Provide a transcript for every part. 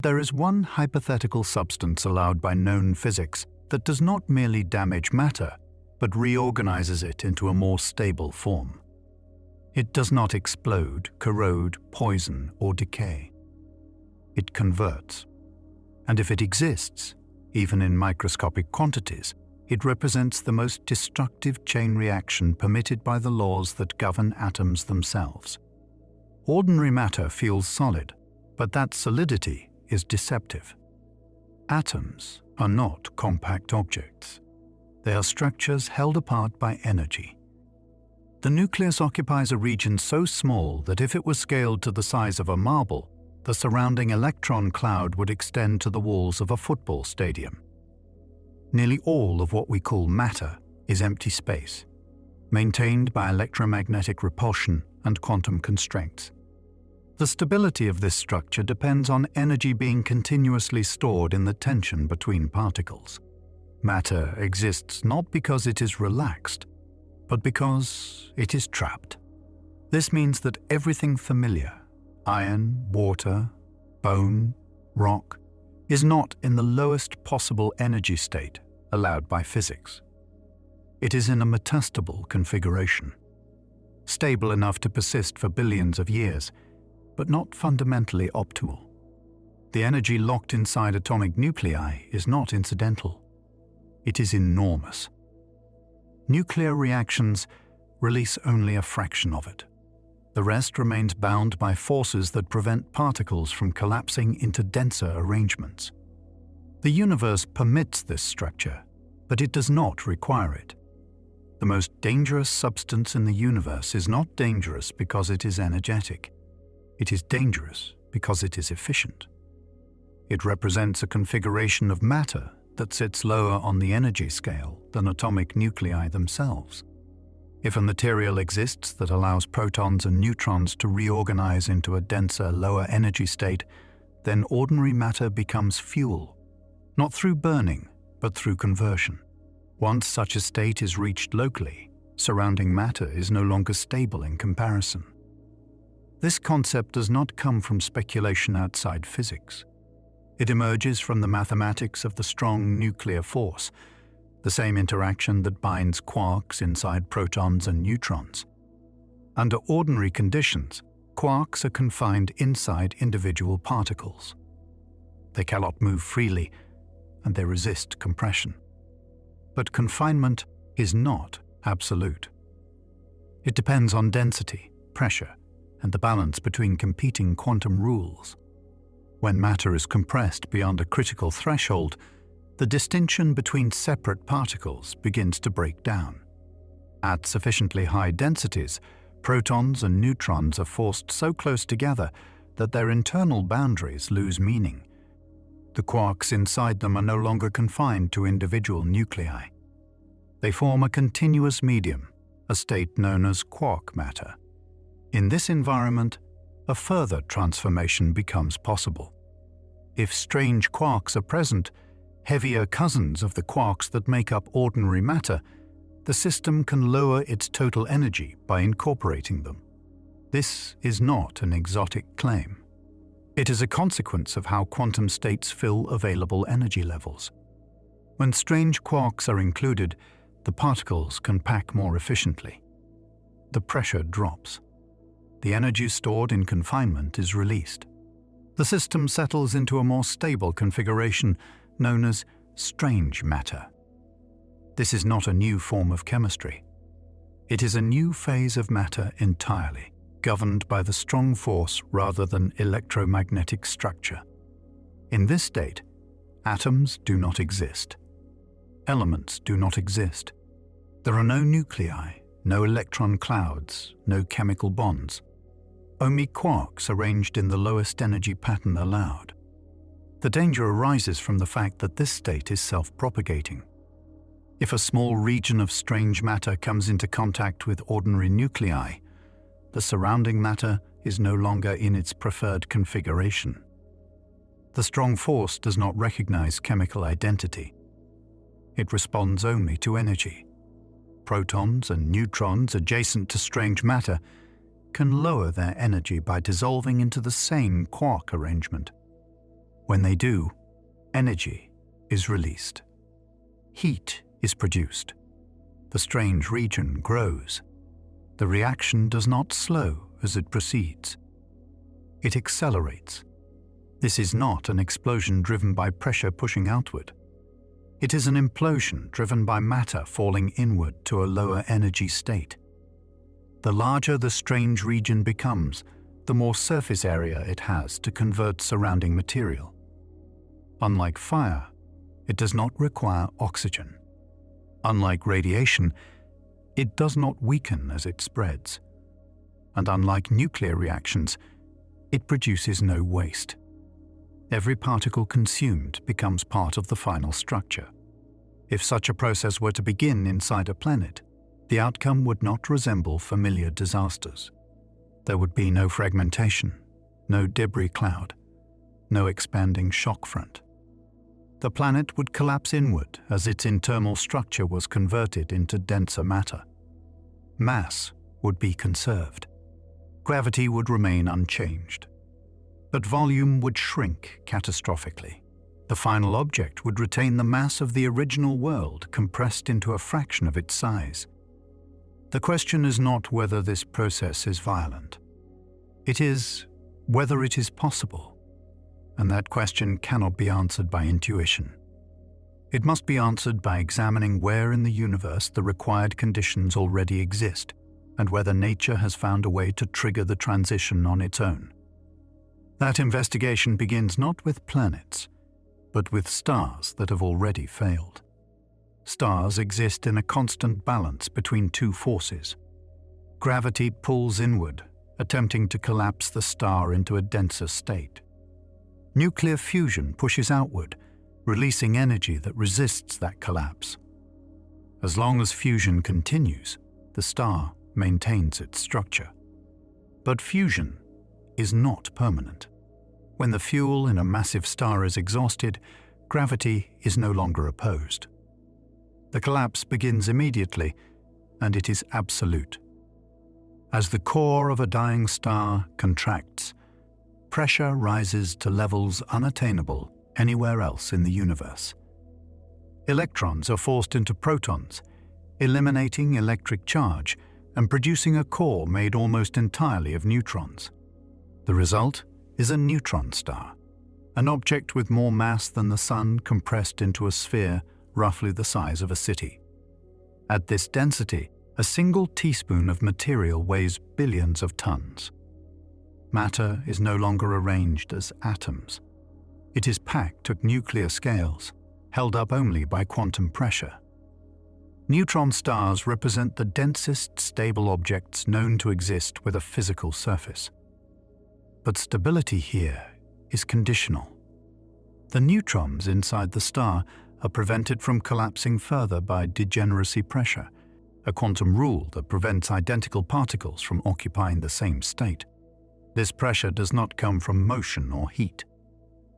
There is one hypothetical substance allowed by known physics that does not merely damage matter, but reorganizes it into a more stable form. It does not explode, corrode, poison, or decay. It converts. And if it exists, even in microscopic quantities, it represents the most destructive chain reaction permitted by the laws that govern atoms themselves. Ordinary matter feels solid, but that solidity is deceptive. Atoms are not compact objects. They are structures held apart by energy. The nucleus occupies a region so small that if it were scaled to the size of a marble, the surrounding electron cloud would extend to the walls of a football stadium. Nearly all of what we call matter is empty space, maintained by electromagnetic repulsion and quantum constraints. The stability of this structure depends on energy being continuously stored in the tension between particles. Matter exists not because it is relaxed, but because it is trapped. This means that everything familiar, iron, water, bone, rock, is not in the lowest possible energy state allowed by physics. It is in a metastable configuration, stable enough to persist for billions of years, but not fundamentally optimal. The energy locked inside atomic nuclei is not incidental. It is enormous. Nuclear reactions release only a fraction of it. The rest remains bound by forces that prevent particles from collapsing into denser arrangements. The universe permits this structure, but it does not require it. The most dangerous substance in the universe is not dangerous because it is energetic. It is dangerous because it is efficient. It represents a configuration of matter that sits lower on the energy scale than atomic nuclei themselves. If a material exists that allows protons and neutrons to reorganize into a denser, lower energy state, then ordinary matter becomes fuel, not through burning, but through conversion. Once such a state is reached locally, surrounding matter is no longer stable in comparison. This concept does not come from speculation outside physics. It emerges from the mathematics of the strong nuclear force, the same interaction that binds quarks inside protons and neutrons. Under ordinary conditions, quarks are confined inside individual particles. They cannot move freely, and they resist compression. But confinement is not absolute. It depends on density, pressure, and the balance between competing quantum rules. When matter is compressed beyond a critical threshold, the distinction between separate particles begins to break down. At sufficiently high densities, protons and neutrons are forced so close together that their internal boundaries lose meaning. The quarks inside them are no longer confined to individual nuclei. They form a continuous medium, a state known as quark matter. In this environment, a further transformation becomes possible. If strange quarks are present, heavier cousins of the quarks that make up ordinary matter, the system can lower its total energy by incorporating them. This is not an exotic claim. It is a consequence of how quantum states fill available energy levels. When strange quarks are included, the particles can pack more efficiently. The pressure drops. The energy stored in confinement is released. The system settles into a more stable configuration known as strange matter. This is not a new form of chemistry. It is a new phase of matter entirely, governed by the strong force rather than electromagnetic structure. In this state, atoms do not exist. Elements do not exist. There are no nuclei, no electron clouds, no chemical bonds. Only quarks arranged in the lowest energy pattern allowed. The danger arises from the fact that this state is self-propagating. If a small region of strange matter comes into contact with ordinary nuclei, the surrounding matter is no longer in its preferred configuration. The strong force does not recognize chemical identity. It responds only to energy. Protons and neutrons adjacent to strange matter can lower their energy by dissolving into the same quark arrangement. When they do, energy is released. Heat is produced. The strange region grows. The reaction does not slow as it proceeds. It accelerates. This is not an explosion driven by pressure pushing outward. It is an implosion driven by matter falling inward to a lower energy state. The larger the strange region becomes, the more surface area it has to convert surrounding material. Unlike fire, it does not require oxygen. Unlike radiation, it does not weaken as it spreads. And unlike nuclear reactions, it produces no waste. Every particle consumed becomes part of the final structure. If such a process were to begin inside a planet, the outcome would not resemble familiar disasters. There would be no fragmentation, no debris cloud, no expanding shock front. The planet would collapse inward as its internal structure was converted into denser matter. Mass would be conserved. Gravity would remain unchanged. But volume would shrink catastrophically. The final object would retain the mass of the original world compressed into a fraction of its size. The question is not whether this process is violent. It is whether it is possible. And that question cannot be answered by intuition. It must be answered by examining where in the universe the required conditions already exist, and whether nature has found a way to trigger the transition on its own. That investigation begins not with planets, but with stars that have already failed. Stars exist in a constant balance between two forces. Gravity pulls inward, attempting to collapse the star into a denser state. Nuclear fusion pushes outward, releasing energy that resists that collapse. As long as fusion continues, the star maintains its structure. But fusion is not permanent. When the fuel in a massive star is exhausted, gravity is no longer opposed. The collapse begins immediately, and it is absolute. As the core of a dying star contracts, pressure rises to levels unattainable anywhere else in the universe. Electrons are forced into protons, eliminating electric charge and producing a core made almost entirely of neutrons. The result is a neutron star, an object with more mass than the Sun compressed into a sphere roughly the size of a city. At this density, a single teaspoon of material weighs billions of tons. Matter is no longer arranged as atoms. It is packed at nuclear scales, held up only by quantum pressure. Neutron stars represent the densest stable objects known to exist with a physical surface. But stability here is conditional. The neutrons inside the star are prevented from collapsing further by degeneracy pressure, a quantum rule that prevents identical particles from occupying the same state. This pressure does not come from motion or heat.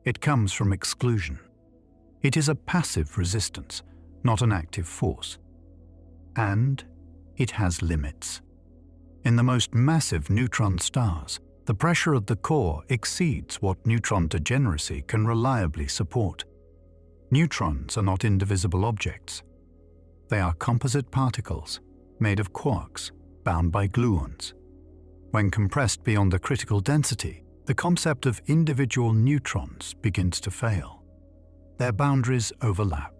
It comes from exclusion. It is a passive resistance, not an active force. And it has limits. In the most massive neutron stars, the pressure at the core exceeds what neutron degeneracy can reliably support. Neutrons are not indivisible objects. They are composite particles made of quarks bound by gluons. When compressed beyond a critical density, the concept of individual neutrons begins to fail. Their boundaries overlap.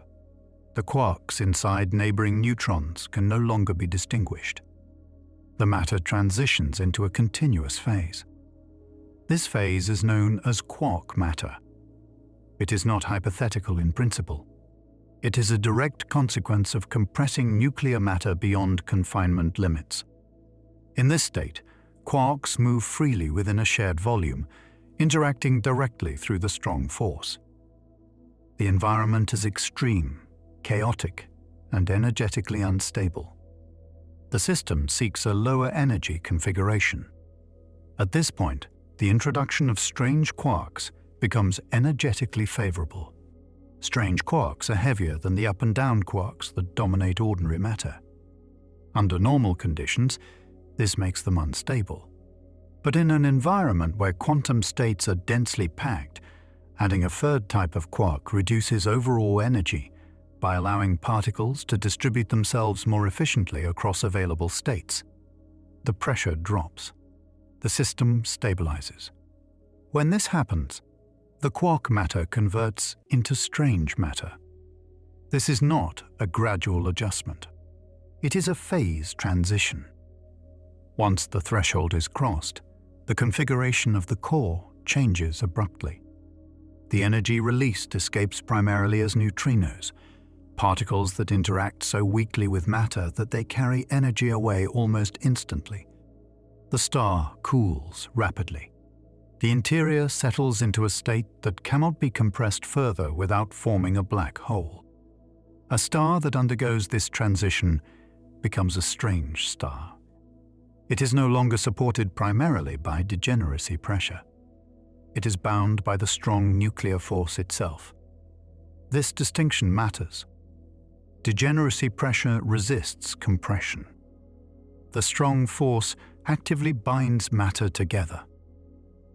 The quarks inside neighboring neutrons can no longer be distinguished. The matter transitions into a continuous phase. This phase is known as quark matter. It is not hypothetical in principle. It is a direct consequence of compressing nuclear matter beyond confinement limits. In this state, quarks move freely within a shared volume, interacting directly through the strong force. The environment is extreme, chaotic, and energetically unstable. The system seeks a lower energy configuration. At this point, the introduction of strange quarks becomes energetically favorable. Strange quarks are heavier than the up and down quarks that dominate ordinary matter. Under normal conditions, this makes them unstable. But in an environment where quantum states are densely packed Adding a third type of quark reduces overall energy by allowing particles to distribute themselves more efficiently across available states. The pressure drops. The system stabilizes. When this happens, the quark matter converts into strange matter. This is not a gradual adjustment. It is a phase transition. Once the threshold is crossed, the configuration of the core changes abruptly. The energy released escapes primarily as neutrinos, particles that interact so weakly with matter that they carry energy away almost instantly. The star cools rapidly. The interior settles into a state that cannot be compressed further without forming a black hole. A star that undergoes this transition becomes a strange star. It is no longer supported primarily by degeneracy pressure. It is bound by the strong nuclear force itself. This distinction matters. Degeneracy pressure resists compression. The strong force actively binds matter together.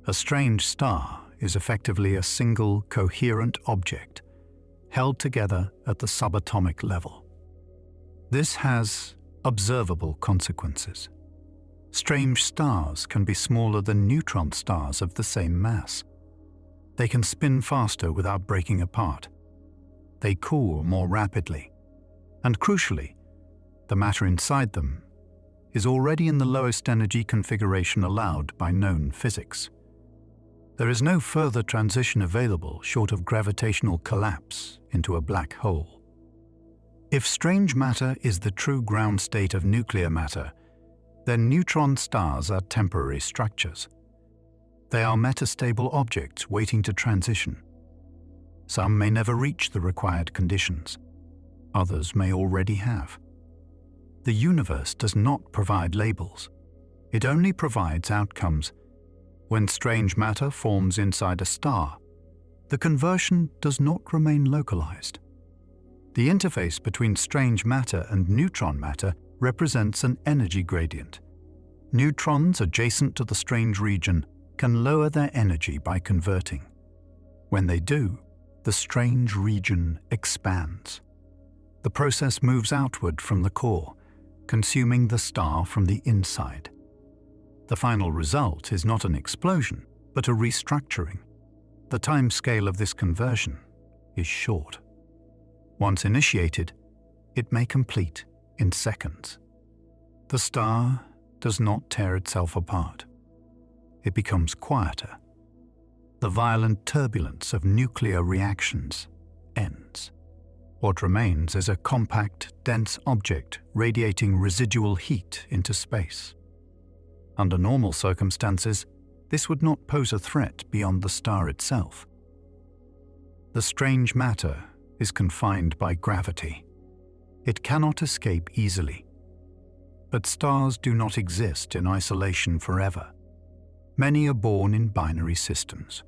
A strange star is effectively a single coherent object, held together at the subatomic level. This has observable consequences. Strange stars can be smaller than neutron stars of the same mass. They can spin faster without breaking apart. They cool more rapidly. And crucially, the matter inside them is already in the lowest energy configuration allowed by known physics. There is no further transition available short of gravitational collapse into a black hole. If strange matter is the true ground state of nuclear matter, then neutron stars are temporary structures. They are metastable objects waiting to transition. Some may never reach the required conditions. Others may already have. The universe does not provide labels. It only provides outcomes. When strange matter forms inside a star, the conversion does not remain localized. The interface between strange matter and neutron matter represents an energy gradient. Neutrons adjacent to the strange region can lower their energy by converting. When they do, the strange region expands. The process moves outward from the core, consuming the star from the inside. The final result is not an explosion, but a restructuring. The time scale of this conversion is short. Once initiated, it may complete in seconds. The star does not tear itself apart. It becomes quieter. The violent turbulence of nuclear reactions ends. What remains is a compact, dense object radiating residual heat into space. Under normal circumstances, this would not pose a threat beyond the star itself. The strange matter is confined by gravity. It cannot escape easily. But stars do not exist in isolation forever. Many are born in binary systems,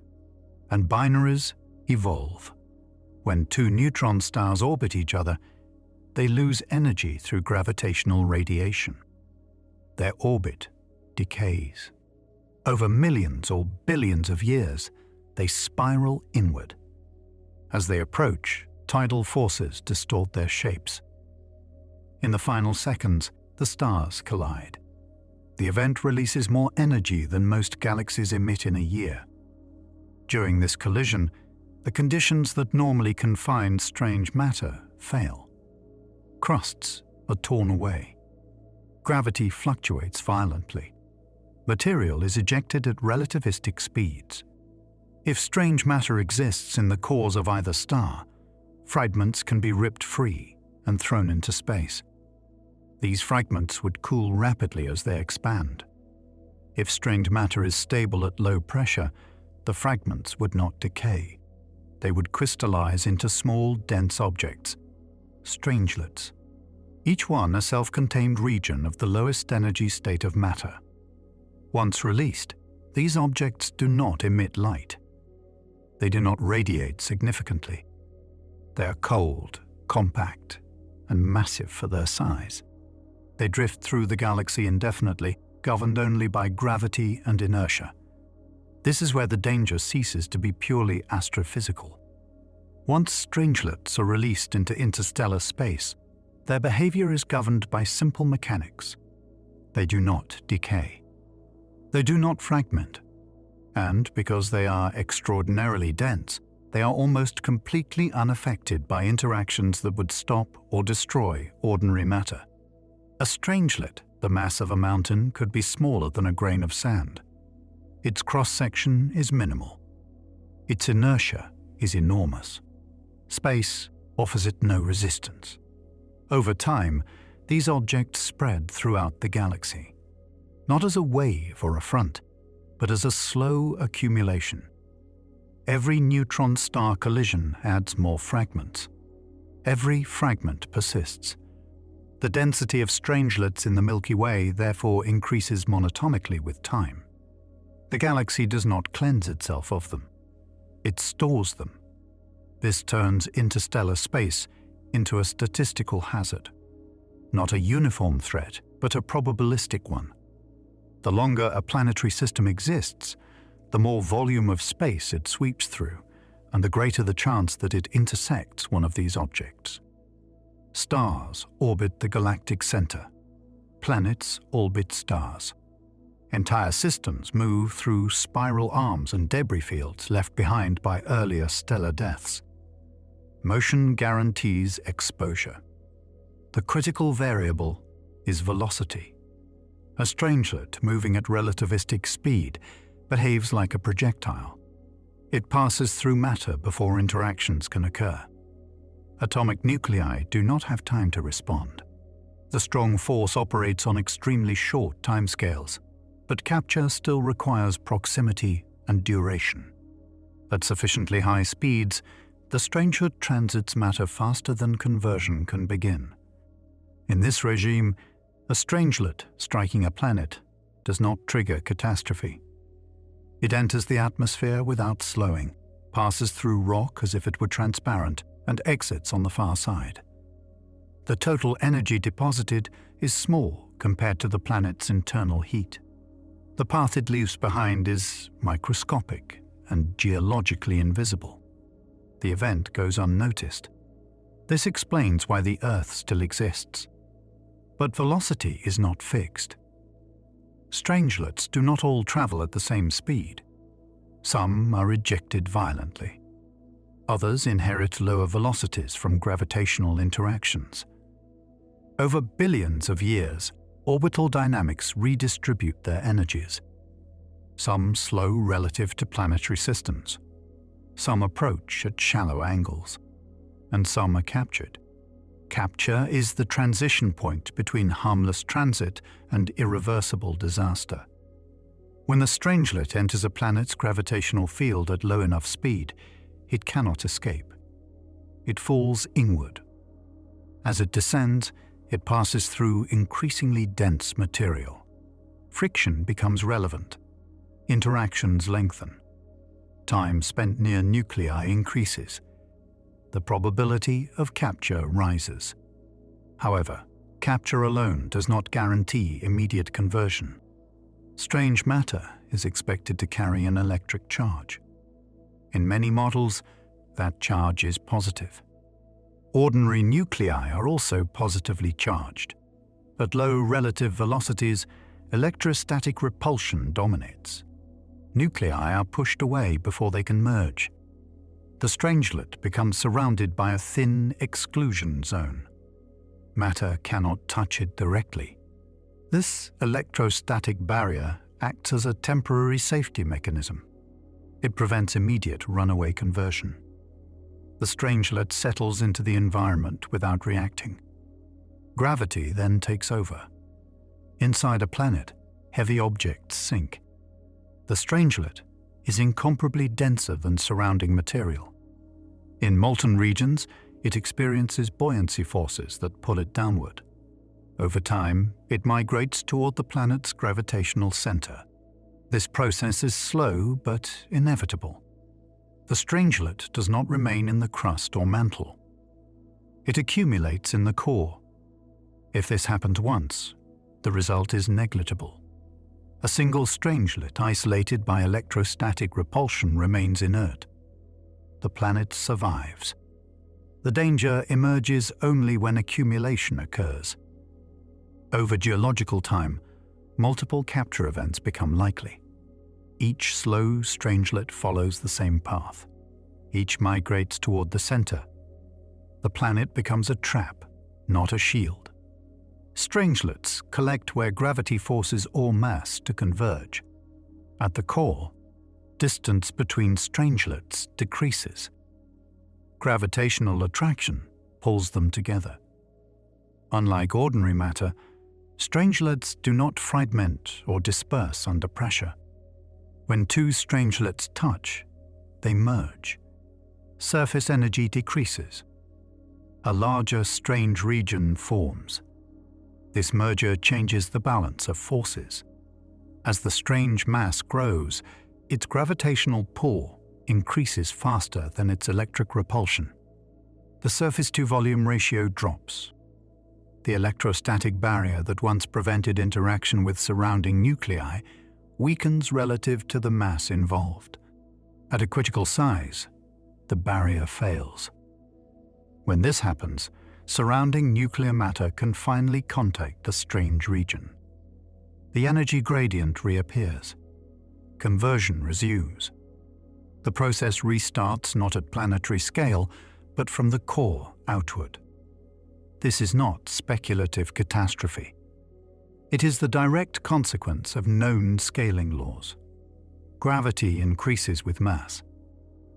and binaries evolve. When two neutron stars orbit each other, they lose energy through gravitational radiation. Their orbit decays. Over millions or billions of years, they spiral inward. As they approach, tidal forces distort their shapes. In the final seconds, the stars collide. The event releases more energy than most galaxies emit in a year. During this collision, the conditions that normally confine strange matter fail. Crusts are torn away. Gravity fluctuates violently. Material is ejected at relativistic speeds. If strange matter exists in the cores of either star, fragments can be ripped free and thrown into space. These fragments would cool rapidly as they expand. If strange matter is stable at low pressure, the fragments would not decay. They would crystallize into small, dense objects, strangelets, each one a self-contained region of the lowest energy state of matter. Once released, these objects do not emit light. They do not radiate significantly. They are cold, compact, and massive for their size. They drift through the galaxy indefinitely, governed only by gravity and inertia. This is where the danger ceases to be purely astrophysical. Once strangelets are released into interstellar space, their behavior is governed by simple mechanics. They do not decay. They do not fragment. And because they are extraordinarily dense, they are almost completely unaffected by interactions that would stop or destroy ordinary matter. A strangelet, the mass of a mountain, could be smaller than a grain of sand. Its cross-section is minimal. Its inertia is enormous. Space offers it no resistance. Over time, these objects spread throughout the galaxy, not as a wave or a front, but as a slow accumulation. Every neutron star collision adds more fragments. Every fragment persists. The density of strangelets in the Milky Way therefore increases monotonically with time. The galaxy does not cleanse itself of them. It stores them. This turns interstellar space into a statistical hazard. Not a uniform threat, but a probabilistic one. The longer a planetary system exists, the more volume of space it sweeps through, and the greater the chance that it intersects one of these objects. Stars orbit the galactic center. Planets orbit stars. Entire systems move through spiral arms and debris fields left behind by earlier stellar deaths. Motion guarantees exposure. The critical variable is velocity. A strangelet moving at relativistic speed behaves like a projectile. It passes through matter before interactions can occur. Atomic nuclei do not have time to respond. The strong force operates on extremely short timescales, but capture still requires proximity and duration. At sufficiently high speeds, the strangelet transits matter faster than conversion can begin. In this regime, a strangelet striking a planet does not trigger catastrophe. It enters the atmosphere without slowing, passes through rock as if it were transparent, and exits on the far side. The total energy deposited is small compared to the planet's internal heat. The path it leaves behind is microscopic and geologically invisible. The event goes unnoticed. This explains why the Earth still exists. But velocity is not fixed. Strangelets do not all travel at the same speed. Some are ejected violently. Others inherit lower velocities from gravitational interactions. Over billions of years, orbital dynamics redistribute their energies. Some slow relative to planetary systems. Some approach at shallow angles. And some are captured. Capture is the transition point between harmless transit and irreversible disaster. When the strangelet enters a planet's gravitational field at low enough speed, it cannot escape. It falls inward. As it descends, it passes through increasingly dense material. Friction becomes relevant. Interactions lengthen. Time spent near nuclei increases. The probability of capture rises. However, capture alone does not guarantee immediate conversion. Strange matter is expected to carry an electric charge. In many models, that charge is positive. Ordinary nuclei are also positively charged. At low relative velocities, electrostatic repulsion dominates. Nuclei are pushed away before they can merge. The strangelet becomes surrounded by a thin exclusion zone. Matter cannot touch it directly. This electrostatic barrier acts as a temporary safety mechanism. It prevents immediate runaway conversion. The strangelet settles into the environment without reacting. Gravity then takes over. Inside a planet, heavy objects sink. The strangelet is incomparably denser than surrounding material. In molten regions, it experiences buoyancy forces that pull it downward. Over time, it migrates toward the planet's gravitational center. This process is slow but inevitable. The strangelet does not remain in the crust or mantle. It accumulates in the core. If this happens once, the result is negligible. A single strangelet isolated by electrostatic repulsion remains inert. The planet survives. The danger emerges only when accumulation occurs. Over geological time, multiple capture events become likely. Each slow strangelet follows the same path. Each migrates toward the center. The planet becomes a trap, not a shield. Strangelets collect where gravity forces all mass to converge. At the core, distance between strangelets decreases. Gravitational attraction pulls them together. Unlike ordinary matter, strangelets do not fragment or disperse under pressure. When two strangelets touch, they merge. Surface energy decreases. A larger strange region forms. This merger changes the balance of forces. As the strange mass grows, its gravitational pull increases faster than its electric repulsion. The surface-to-volume ratio drops. The electrostatic barrier that once prevented interaction with surrounding nuclei weakens relative to the mass involved. At a critical size, the barrier fails. When this happens, surrounding nuclear matter can finally contact the strange region. The energy gradient reappears. Conversion resumes. The process restarts not at planetary scale, but from the core outward. This is not speculative catastrophe. It is the direct consequence of known scaling laws. Gravity increases with mass.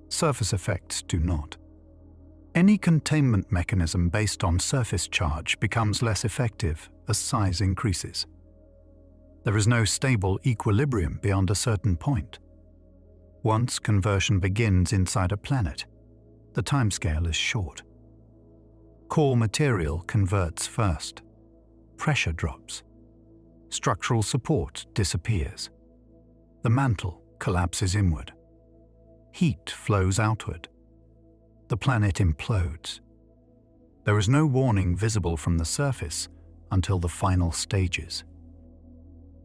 Surface effects do not. Any containment mechanism based on surface charge becomes less effective as size increases. There is no stable equilibrium beyond a certain point. Once conversion begins inside a planet, the timescale is short. Core material converts first. Pressure drops. Structural support disappears. The mantle collapses inward. Heat flows outward. The planet implodes. There is no warning visible from the surface until the final stages.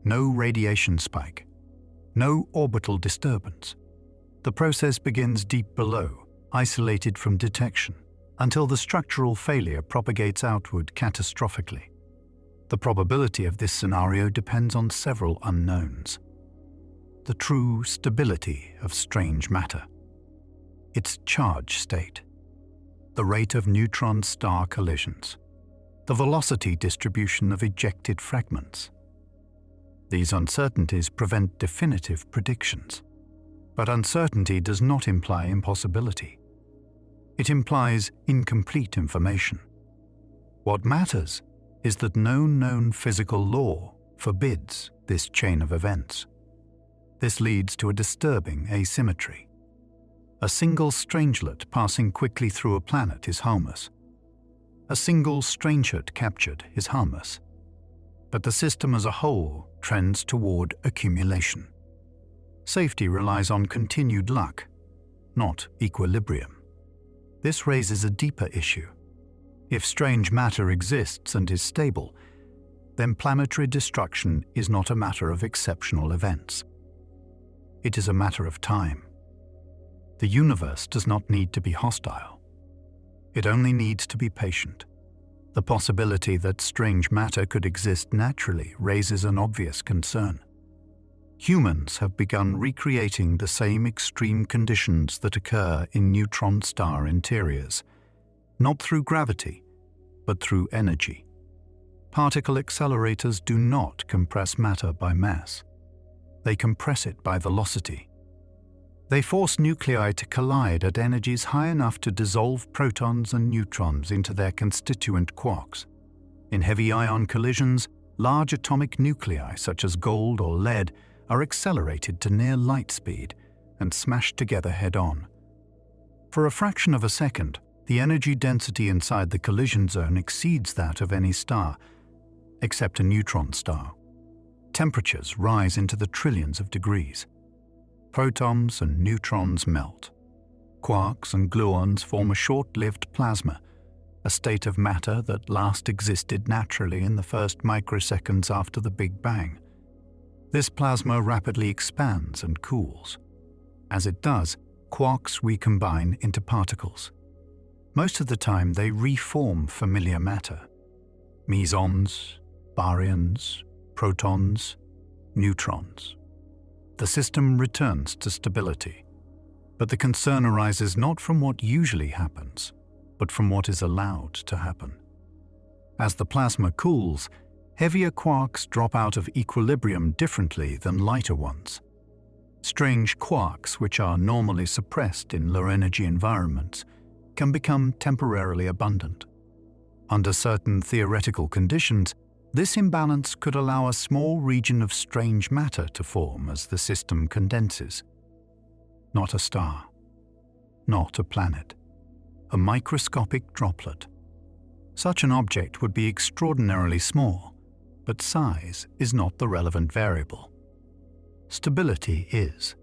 No radiation spike. No orbital disturbance. The process begins deep below, isolated from detection, until the structural failure propagates outward catastrophically. The probability of this scenario depends on several unknowns. The true stability of strange matter. Its charge state, the rate of neutron-star collisions, the velocity distribution of ejected fragments. These uncertainties prevent definitive predictions. But uncertainty does not imply impossibility. It implies incomplete information. What matters is that no known physical law forbids this chain of events. This leads to a disturbing asymmetry. A single strangelet passing quickly through a planet is harmless. A single strangelet captured is harmless. But the system as a whole trends toward accumulation. Safety relies on continued luck, not equilibrium. This raises a deeper issue. If strange matter exists and is stable, then planetary destruction is not a matter of exceptional events. It is a matter of time. The universe does not need to be hostile. It only needs to be patient. The possibility that strange matter could exist naturally raises an obvious concern. Humans have begun recreating the same extreme conditions that occur in neutron star interiors, not through gravity, but through energy. Particle accelerators do not compress matter by mass. They compress it by velocity. They force nuclei to collide at energies high enough to dissolve protons and neutrons into their constituent quarks. In heavy ion collisions, large atomic nuclei such as gold or lead are accelerated to near light speed and smashed together head-on. For a fraction of a second, the energy density inside the collision zone exceeds that of any star, except a neutron star. Temperatures rise into the trillions of degrees. Protons and neutrons melt. Quarks and gluons form a short-lived plasma, a state of matter that last existed naturally in the first microseconds after the Big Bang. This plasma rapidly expands and cools. As it does, quarks recombine into particles. Most of the time, they reform familiar matter: mesons, baryons, protons, neutrons. The system returns to stability. But the concern arises not from what usually happens, but from what is allowed to happen. As the plasma cools, heavier quarks drop out of equilibrium differently than lighter ones. Strange quarks, which are normally suppressed in low-energy environments, can become temporarily abundant. Under certain theoretical conditions, this imbalance could allow a small region of strange matter to form as the system condenses. Not a star, not a planet, a microscopic droplet. Such an object would be extraordinarily small, but size is not the relevant variable. Stability is.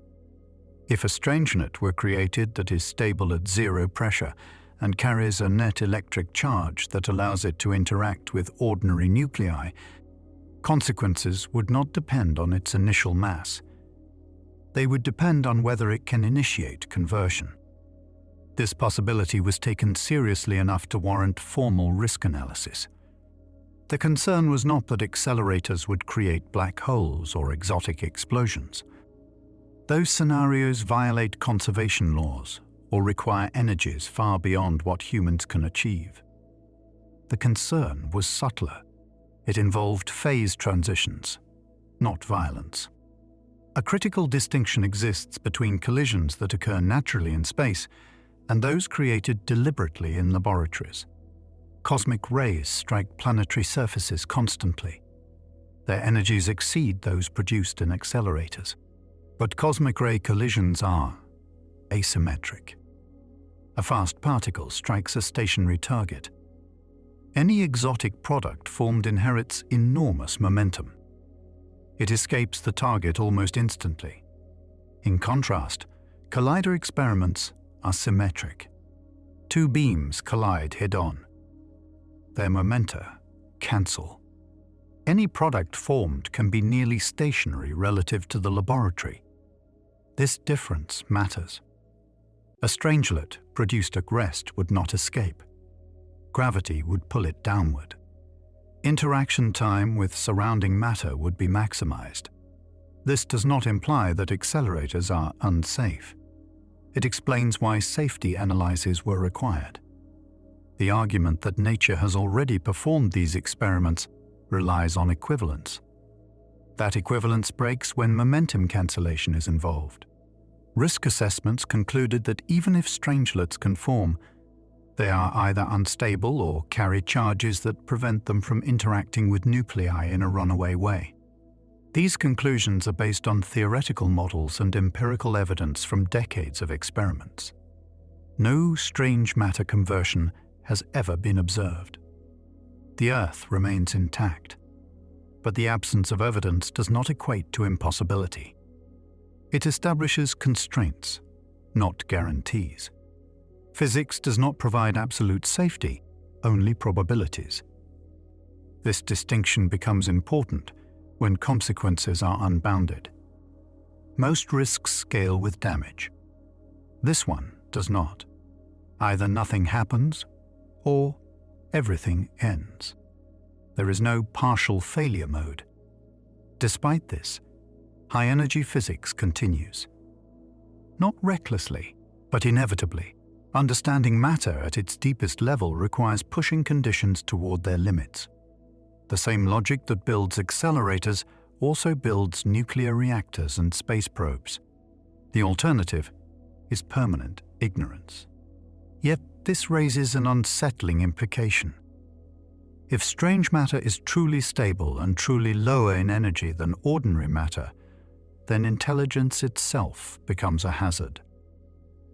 If a strangelet were created that is stable at zero pressure and carries a net electric charge that allows it to interact with ordinary nuclei, consequences would not depend on its initial mass. They would depend on whether it can initiate conversion. This possibility was taken seriously enough to warrant formal risk analysis. The concern was not that accelerators would create black holes or exotic explosions. Those scenarios violate conservation laws or require energies far beyond what humans can achieve. The concern was subtler. It involved phase transitions, not violence. A critical distinction exists between collisions that occur naturally in space and those created deliberately in laboratories. Cosmic rays strike planetary surfaces constantly. Their energies exceed those produced in accelerators. But cosmic ray collisions are asymmetric. A fast particle strikes a stationary target. Any exotic product formed inherits enormous momentum. It escapes the target almost instantly. In contrast, collider experiments are symmetric. Two beams collide head-on. Their momenta cancel. Any product formed can be nearly stationary relative to the laboratory. This difference matters. A strangelet produced at rest would not escape. Gravity would pull it downward. Interaction time with surrounding matter would be maximized. This does not imply that accelerators are unsafe. It explains why safety analyses were required. The argument that nature has already performed these experiments relies on equivalence. That equivalence breaks when momentum cancellation is involved. Risk assessments concluded that even if strangelets can form, they are either unstable or carry charges that prevent them from interacting with nuclei in a runaway way. These conclusions are based on theoretical models and empirical evidence from decades of experiments. No strange matter conversion has ever been observed. The Earth remains intact, but the absence of evidence does not equate to impossibility. It establishes constraints, not guarantees. Physics does not provide absolute safety, only probabilities. This distinction becomes important when consequences are unbounded. Most risks scale with damage. This one does not. Either nothing happens, or everything ends. There is no partial failure mode. Despite this, high-energy physics continues. Not recklessly, but inevitably. Understanding matter at its deepest level requires pushing conditions toward their limits. The same logic that builds accelerators also builds nuclear reactors and space probes. The alternative is permanent ignorance. Yet this raises an unsettling implication. If strange matter is truly stable and truly lower in energy than ordinary matter, then intelligence itself becomes a hazard.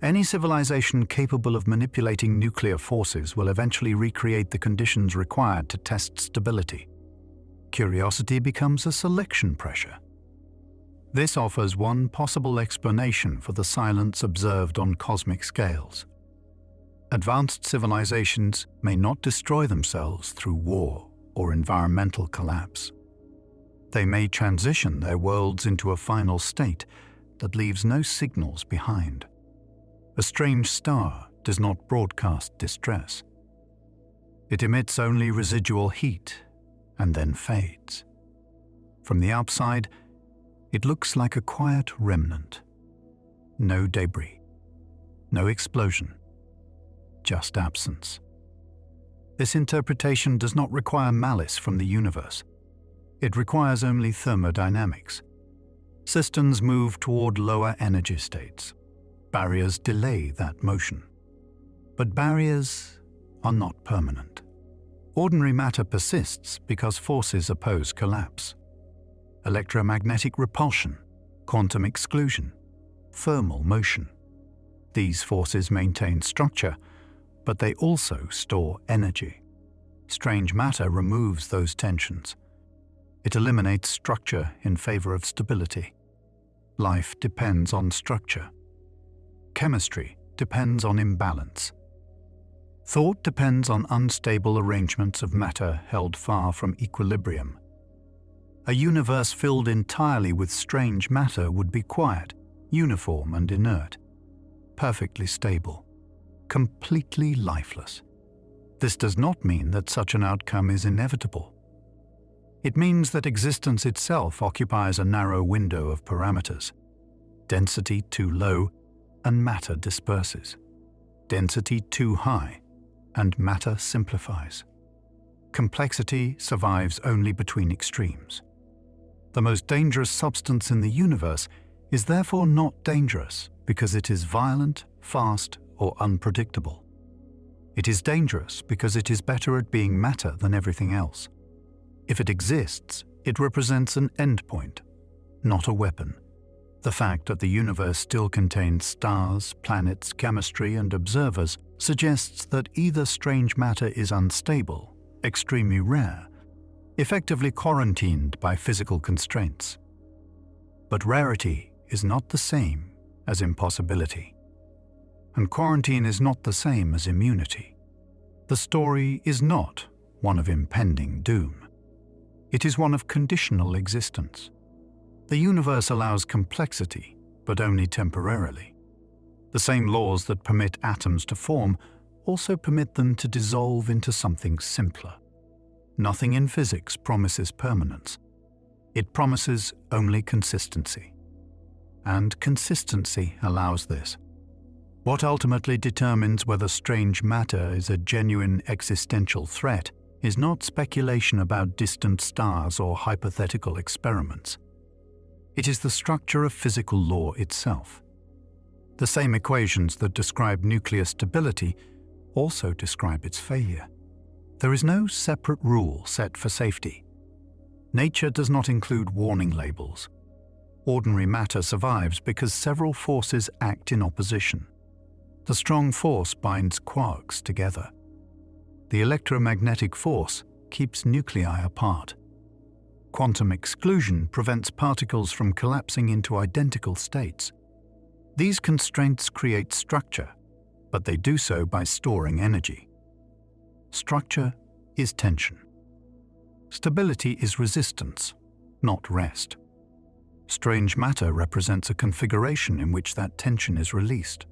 Any civilization capable of manipulating nuclear forces will eventually recreate the conditions required to test stability. Curiosity becomes a selection pressure. This offers one possible explanation for the silence observed on cosmic scales. Advanced civilizations may not destroy themselves through war or environmental collapse. They may transition their worlds into a final state that leaves no signals behind. A strange star does not broadcast distress. It emits only residual heat and then fades. From the outside, it looks like a quiet remnant. No debris, no explosion, just absence. This interpretation does not require malice from the universe. It requires only thermodynamics. Systems move toward lower energy states. Barriers delay that motion. But barriers are not permanent. Ordinary matter persists because forces oppose collapse. Electromagnetic repulsion, quantum exclusion, thermal motion. These forces maintain structure, but they also store energy. Strange matter removes those tensions. It eliminates structure in favor of stability. Life depends on structure. Chemistry depends on imbalance. Thought depends on unstable arrangements of matter held far from equilibrium. A universe filled entirely with strange matter would be quiet, uniform and inert, perfectly stable, completely lifeless. This does not mean that such an outcome is inevitable. It means that existence itself occupies a narrow window of parameters. Density too low, and matter disperses. Density too high, and matter simplifies. Complexity survives only between extremes. The most dangerous substance in the universe is therefore not dangerous because it is violent, fast, or unpredictable. It is dangerous because it is better at being matter than everything else. If it exists, it represents an endpoint, not a weapon. The fact that the universe still contains stars, planets, chemistry, and observers suggests that either strange matter is unstable, extremely rare, effectively quarantined by physical constraints. But rarity is not the same as impossibility. And quarantine is not the same as immunity. The story is not one of impending doom. It is one of conditional existence. The universe allows complexity, but only temporarily. The same laws that permit atoms to form also permit them to dissolve into something simpler. Nothing in physics promises permanence. It promises only consistency. And consistency allows this. What ultimately determines whether strange matter is a genuine existential threat is not speculation about distant stars or hypothetical experiments. It is the structure of physical law itself. The same equations that describe nuclear stability also describe its failure. There is no separate rule set for safety. Nature does not include warning labels. Ordinary matter survives because several forces act in opposition. The strong force binds quarks together. The electromagnetic force keeps nuclei apart. Quantum exclusion prevents particles from collapsing into identical states. These constraints create structure, but they do so by storing energy. Structure is tension. Stability is resistance, not rest. Strange matter represents a configuration in which that tension is released.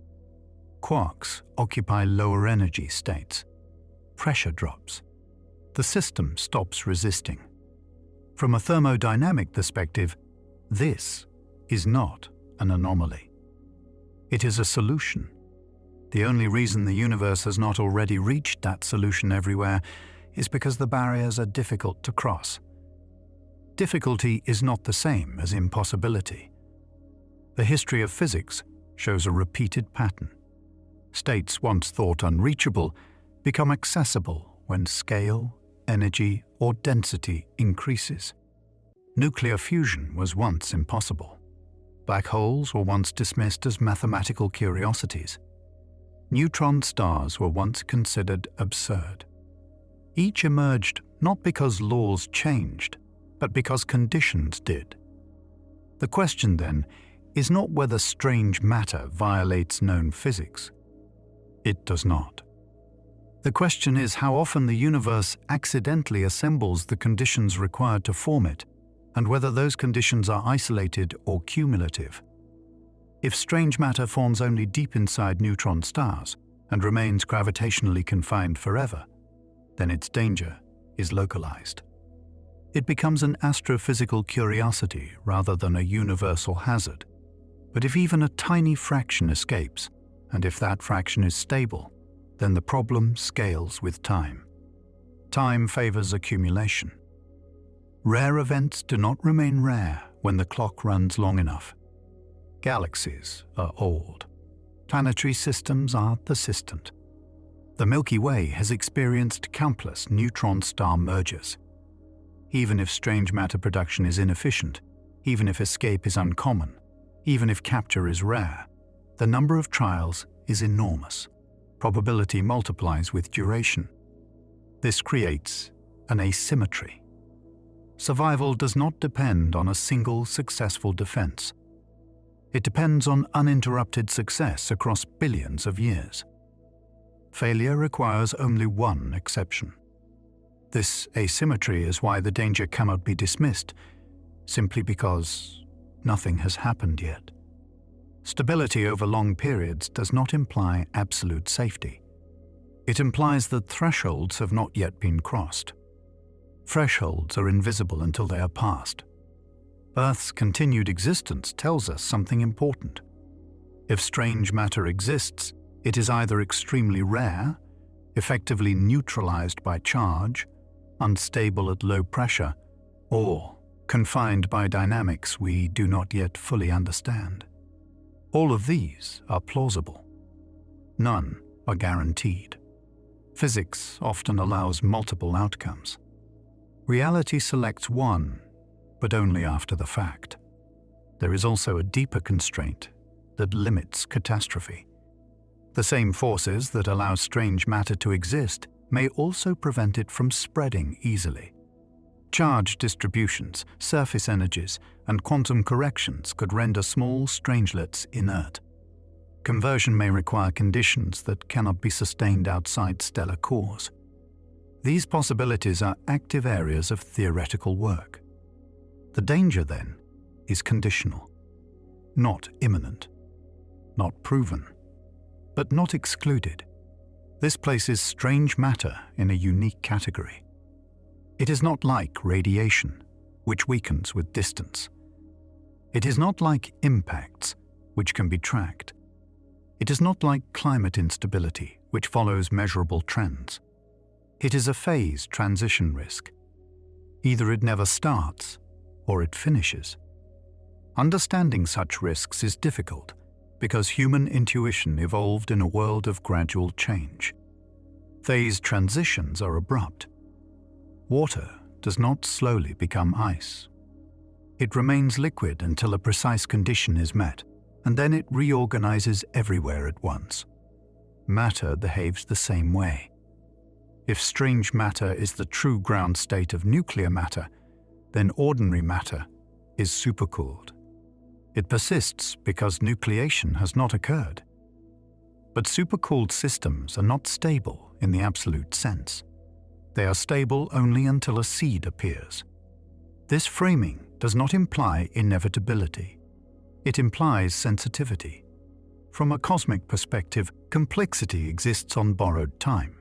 Quarks occupy lower energy states. Pressure drops. The system stops resisting. From a thermodynamic perspective, this is not an anomaly. It is a solution. The only reason the universe has not already reached that solution everywhere is because the barriers are difficult to cross. Difficulty is not the same as impossibility. The history of physics shows a repeated pattern. States once thought unreachable become accessible when scale, energy, or density increases. Nuclear fusion was once impossible. Black holes were once dismissed as mathematical curiosities. Neutron stars were once considered absurd. Each emerged not because laws changed, but because conditions did. The question, then, is not whether strange matter violates known physics. It does not. The question is how often the universe accidentally assembles the conditions required to form it, and whether those conditions are isolated or cumulative. If strange matter forms only deep inside neutron stars and remains gravitationally confined forever, then its danger is localized. It becomes an astrophysical curiosity rather than a universal hazard. But if even a tiny fraction escapes, and if that fraction is stable, then the problem scales with time. Time favors accumulation. Rare events do not remain rare when the clock runs long enough. Galaxies are old. Planetary systems are persistent. The Milky Way has experienced countless neutron star mergers. Even if strange matter production is inefficient, even if escape is uncommon, even if capture is rare, the number of trials is enormous. Probability multiplies with duration. This creates an asymmetry. Survival does not depend on a single successful defense. It depends on uninterrupted success across billions of years. Failure requires only one exception. This asymmetry is why the danger cannot be dismissed, simply because nothing has happened yet. Stability over long periods does not imply absolute safety. It implies that thresholds have not yet been crossed. Thresholds are invisible until they are passed. Earth's continued existence tells us something important. If strange matter exists, it is either extremely rare, effectively neutralized by charge, unstable at low pressure, or confined by dynamics we do not yet fully understand. All of these are plausible. None are guaranteed. Physics often allows multiple outcomes. Reality selects one, but only after the fact. There is also a deeper constraint that limits catastrophe. The same forces that allow strange matter to exist may also prevent it from spreading easily. Charge distributions, surface energies, and quantum corrections could render small strangelets inert. Conversion may require conditions that cannot be sustained outside stellar cores. These possibilities are active areas of theoretical work. The danger, then, is conditional, not imminent, not proven, but not excluded. This places strange matter in a unique category. It is not like radiation, which weakens with distance. It is not like impacts, which can be tracked. It is not like climate instability, which follows measurable trends. It is a phase transition risk. Either it never starts, or it finishes. Understanding such risks is difficult because human intuition evolved in a world of gradual change. Phase transitions are abrupt. Water does not slowly become ice. It remains liquid until a precise condition is met, and then it reorganizes everywhere at once. Matter behaves the same way. If strange matter is the true ground state of nuclear matter, then ordinary matter is supercooled. It persists because nucleation has not occurred. But supercooled systems are not stable in the absolute sense. They are stable only until a seed appears. This framing does not imply inevitability. It implies sensitivity. From a cosmic perspective, complexity exists on borrowed time.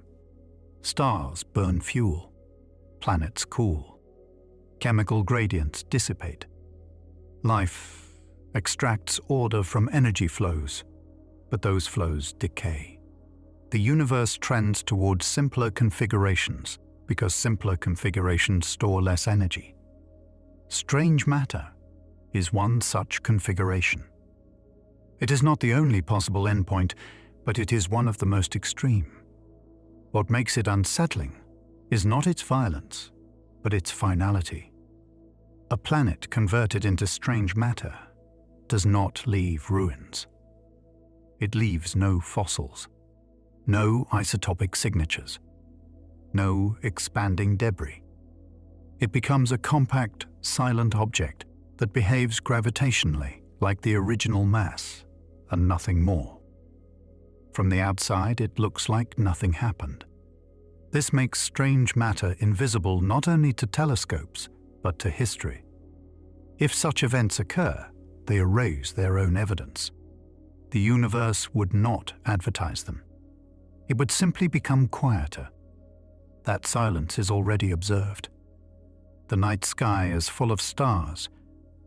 Stars burn fuel. Planets cool. Chemical gradients dissipate. Life extracts order from energy flows, but those flows decay. The universe trends towards simpler configurations because simpler configurations store less energy. Strange matter is one such configuration. It is not the only possible endpoint, but it is one of the most extreme. What makes it unsettling is not its violence, but its finality. A planet converted into strange matter does not leave ruins. It leaves no fossils, no isotopic signatures, no expanding debris. It becomes a compact, silent object that behaves gravitationally like the original mass and nothing more. From the outside, it looks like nothing happened. This makes strange matter invisible not only to telescopes, but to history. If such events occur, they erase their own evidence. The universe would not advertise them. It would simply become quieter. That silence is already observed. The night sky is full of stars,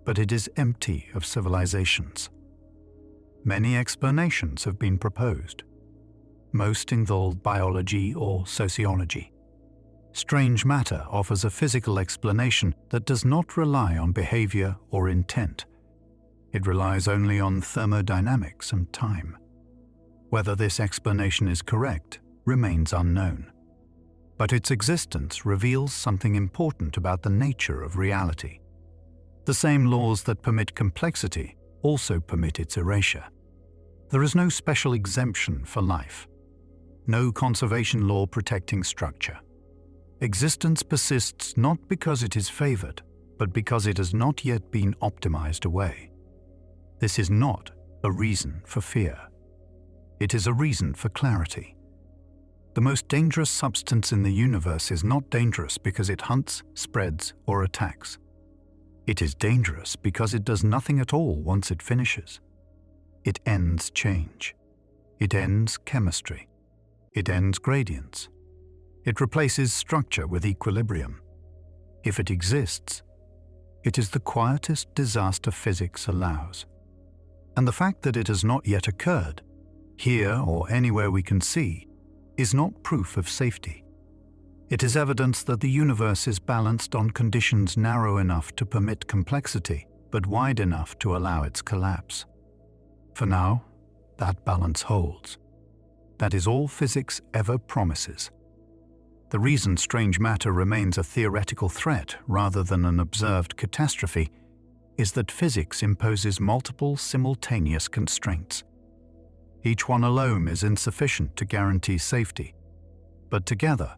but it is empty of civilizations. Many explanations have been proposed. Most involve biology or sociology. Strange matter offers a physical explanation that does not rely on behavior or intent. It relies only on thermodynamics and time. Whether this explanation is correct remains unknown. But its existence reveals something important about the nature of reality. The same laws that permit complexity also permit its erasure. There is no special exemption for life. No conservation law protecting structure. Existence persists not because it is favored, but because it has not yet been optimized away. This is not a reason for fear. It is a reason for clarity. The most dangerous substance in the universe is not dangerous because it hunts, spreads, or attacks. It is dangerous because it does nothing at all once it finishes. It ends change. It ends chemistry. It ends gradients. It replaces structure with equilibrium. If it exists, it is the quietest disaster physics allows. And the fact that it has not yet occurred, here or anywhere we can see, is not proof of safety. It is evidence that the universe is balanced on conditions narrow enough to permit complexity, but wide enough to allow its collapse. For now, that balance holds. That is all physics ever promises. The reason strange matter remains a theoretical threat rather than an observed catastrophe is that physics imposes multiple simultaneous constraints. Each one alone is insufficient to guarantee safety, but together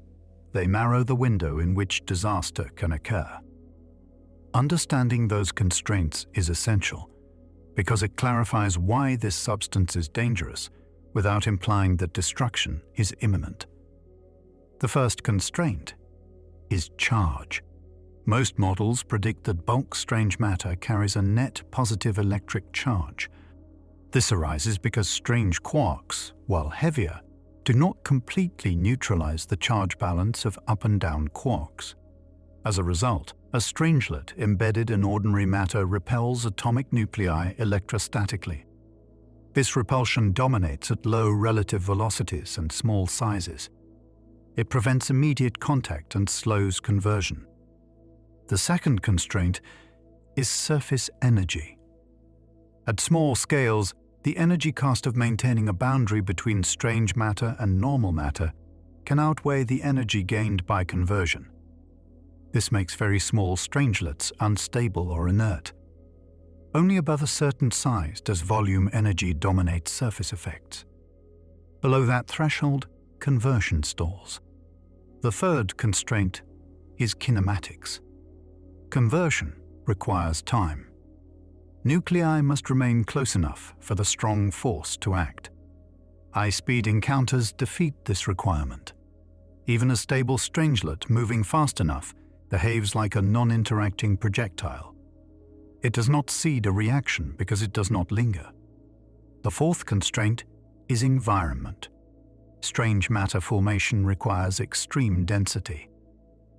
they narrow the window in which disaster can occur. Understanding those constraints is essential because it clarifies why this substance is dangerous without implying that destruction is imminent. The first constraint is charge. Most models predict that bulk strange matter carries a net positive electric charge. This arises because strange quarks, while heavier, do not completely neutralize the charge balance of up and down quarks. As a result, a strangelet embedded in ordinary matter repels atomic nuclei electrostatically. This repulsion dominates at low relative velocities and small sizes. It prevents immediate contact and slows conversion. The second constraint is surface energy. At small scales, the energy cost of maintaining a boundary between strange matter and normal matter can outweigh the energy gained by conversion. This makes very small strangelets unstable or inert. Only above a certain size does volume energy dominate surface effects. Below that threshold, conversion stalls. The third constraint is kinematics. Conversion requires time. Nuclei must remain close enough for the strong force to act. High-speed encounters defeat this requirement. Even a stable strangelet moving fast enough behaves like a non-interacting projectile. It does not seed a reaction because it does not linger. The fourth constraint is environment. Strange matter formation requires extreme density.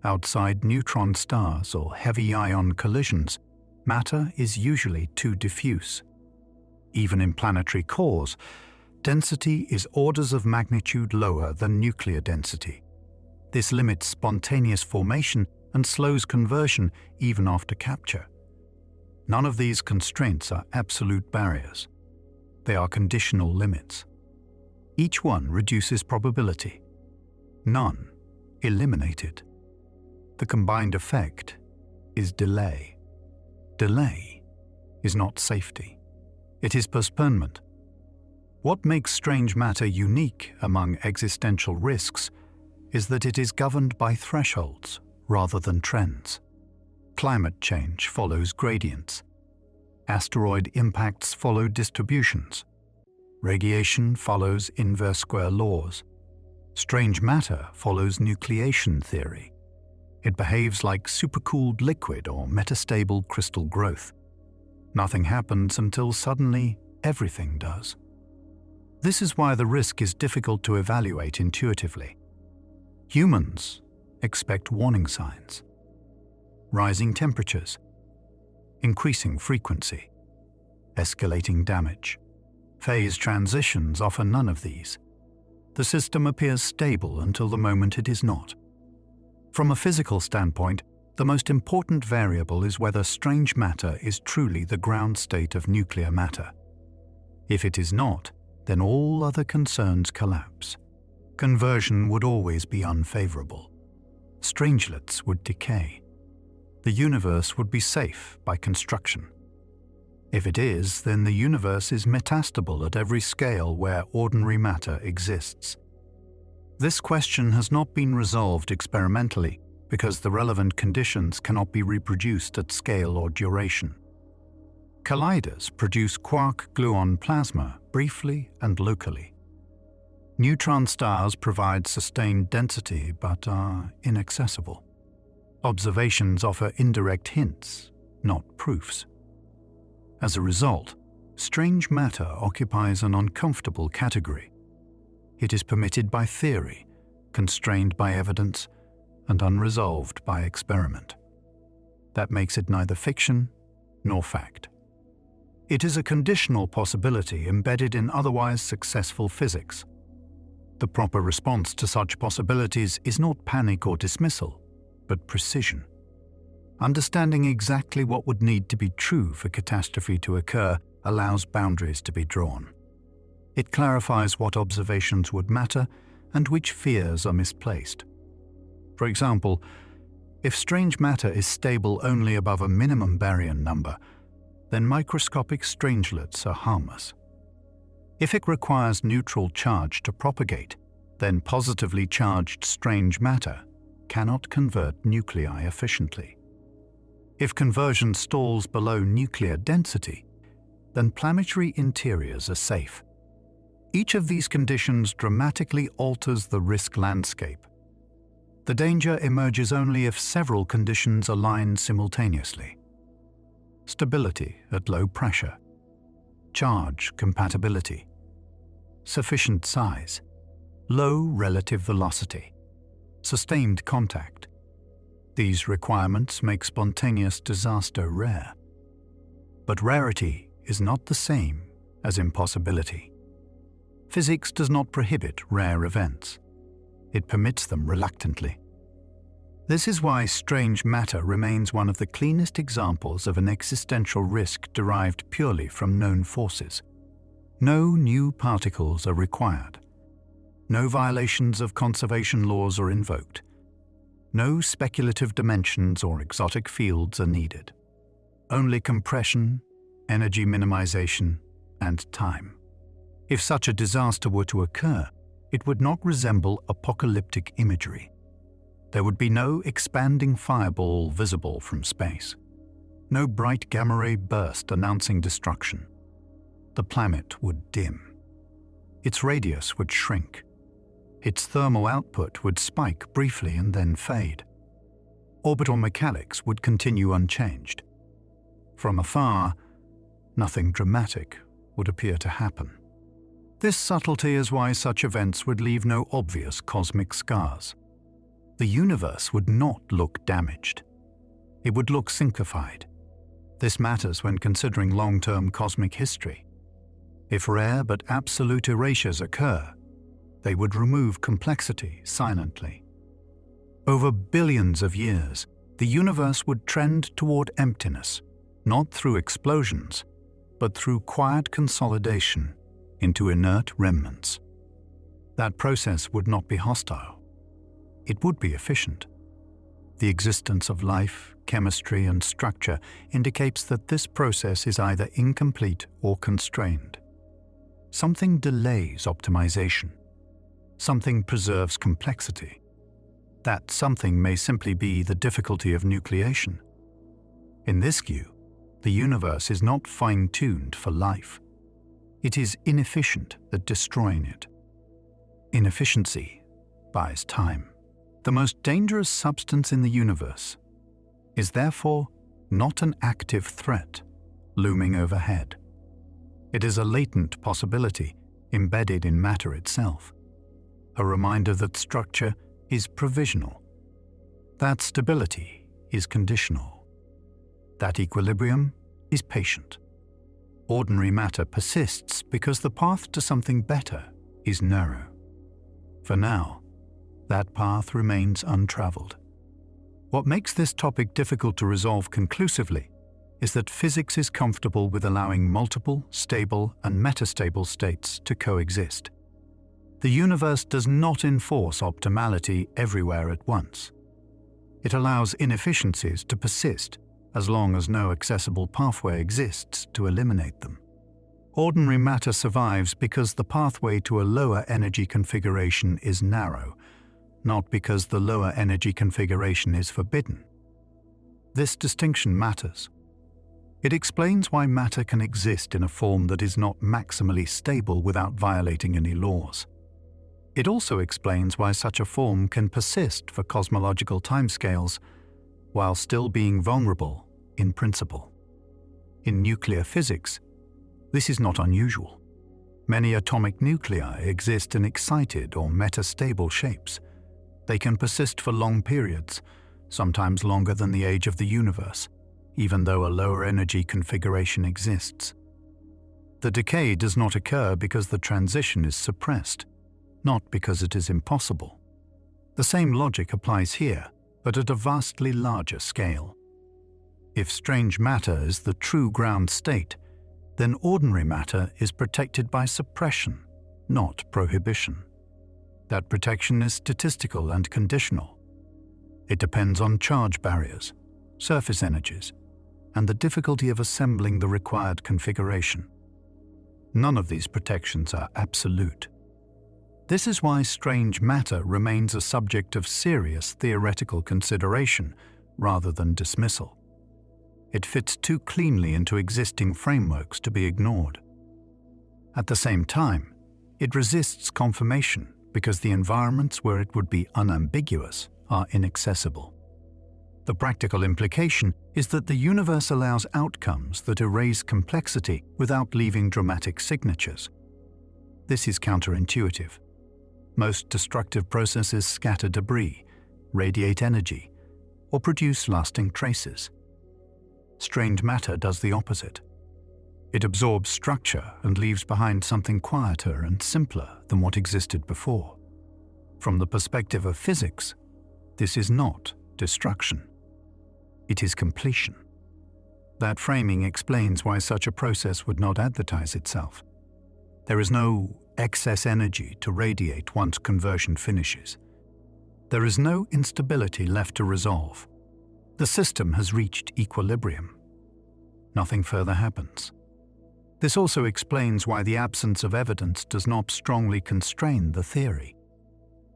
Outside neutron stars or heavy ion collisions, matter is usually too diffuse. Even in planetary cores, density is orders of magnitude lower than nuclear density. This limits spontaneous formation and slows conversion even after capture. None of these constraints are absolute barriers. They are conditional limits. Each one reduces probability. None eliminated. The combined effect is delay. Delay is not safety. It is postponement. What makes strange matter unique among existential risks is that it is governed by thresholds rather than trends. Climate change follows gradients. Asteroid impacts follow distributions. Radiation follows inverse square laws. Strange matter follows nucleation theory. It behaves like supercooled liquid or metastable crystal growth. Nothing happens until suddenly everything does. This is why the risk is difficult to evaluate intuitively. Humans expect warning signs: rising temperatures, increasing frequency, escalating damage. Phase transitions offer none of these. The system appears stable until the moment it is not. From a physical standpoint, the most important variable is whether strange matter is truly the ground state of nuclear matter. If it is not, then all other concerns collapse. Conversion would always be unfavorable. Strangelets would decay. The universe would be safe by construction. If it is, then the universe is metastable at every scale where ordinary matter exists. This question has not been resolved experimentally because the relevant conditions cannot be reproduced at scale or duration. Colliders produce quark-gluon plasma briefly and locally. Neutron stars provide sustained density but are inaccessible. Observations offer indirect hints, not proofs. As a result, strange matter occupies an uncomfortable category. It is permitted by theory, constrained by evidence, and unresolved by experiment. That makes it neither fiction nor fact. It is a conditional possibility embedded in otherwise successful physics. The proper response to such possibilities is not panic or dismissal, but precision. Understanding exactly what would need to be true for catastrophe to occur allows boundaries to be drawn. It clarifies what observations would matter and which fears are misplaced. For example, if strange matter is stable only above a minimum baryon number, then microscopic strangelets are harmless. If it requires neutral charge to propagate, then positively charged strange matter cannot convert nuclei efficiently. If conversion stalls below nuclear density, then planetary interiors are safe. Each of these conditions dramatically alters the risk landscape. The danger emerges only if several conditions align simultaneously. Stability at low pressure, charge compatibility, sufficient size, low relative velocity, sustained contact. These requirements make spontaneous disaster rare. But rarity is not the same as impossibility. Physics does not prohibit rare events. It permits them reluctantly. This is why strange matter remains one of the cleanest examples of an existential risk derived purely from known forces. No new particles are required. No violations of conservation laws are invoked. No speculative dimensions or exotic fields are needed. Only compression, energy minimization, and time. If such a disaster were to occur, it would not resemble apocalyptic imagery. There would be no expanding fireball visible from space. No bright gamma ray burst announcing destruction. The planet would dim. Its radius would shrink. Its thermal output would spike briefly and then fade. Orbital mechanics would continue unchanged. From afar, nothing dramatic would appear to happen. This subtlety is why such events would leave no obvious cosmic scars. The universe would not look damaged. It would look syncophied. This matters when considering long-term cosmic history. If rare but absolute erasures occur, they would remove complexity silently. Over billions of years, the universe would trend toward emptiness, not through explosions, but through quiet consolidation into inert remnants. That process would not be hostile. It would be efficient. The existence of life, chemistry, and structure indicates that this process is either incomplete or constrained. Something delays optimization. Something preserves complexity. That something may simply be the difficulty of nucleation. In this view, the universe is not fine-tuned for life. It is inefficient at destroying it. Inefficiency buys time. The most dangerous substance in the universe is therefore not an active threat looming overhead. It is a latent possibility embedded in matter itself, a reminder that structure is provisional, that stability is conditional, that equilibrium is patient. Ordinary matter persists because the path to something better is narrow. For now, that path remains untraveled. What makes this topic difficult to resolve conclusively is that physics is comfortable with allowing multiple, stable, and metastable states to coexist. The universe does not enforce optimality everywhere at once. It allows inefficiencies to persist as long as no accessible pathway exists to eliminate them. Ordinary matter survives because the pathway to a lower energy configuration is narrow, not because the lower energy configuration is forbidden. This distinction matters. It explains why matter can exist in a form that is not maximally stable without violating any laws. It also explains why such a form can persist for cosmological timescales while still being vulnerable in principle. In nuclear physics, this is not unusual. Many atomic nuclei exist in excited or metastable shapes. They can persist for long periods, sometimes longer than the age of the universe, even though a lower energy configuration exists. The decay does not occur because the transition is suppressed, not because it is impossible. The same logic applies here, but at a vastly larger scale. If strange matter is the true ground state, then ordinary matter is protected by suppression, not prohibition. That protection is statistical and conditional. It depends on charge barriers, surface energies, and the difficulty of assembling the required configuration. None of these protections are absolute. This is why strange matter remains a subject of serious theoretical consideration rather than dismissal. It fits too cleanly into existing frameworks to be ignored. At the same time, it resists confirmation because the environments where it would be unambiguous are inaccessible. The practical implication is that the universe allows outcomes that erase complexity without leaving dramatic signatures. This is counterintuitive. Most destructive processes scatter debris, radiate energy, or produce lasting traces. Strange matter does the opposite. It absorbs structure and leaves behind something quieter and simpler than what existed before. From the perspective of physics, this is not destruction. It is completion. That framing explains why such a process would not advertise itself. There is no excess energy to radiate once conversion finishes. There is no instability left to resolve. The system has reached equilibrium. Nothing further happens. This also explains why the absence of evidence does not strongly constrain the theory.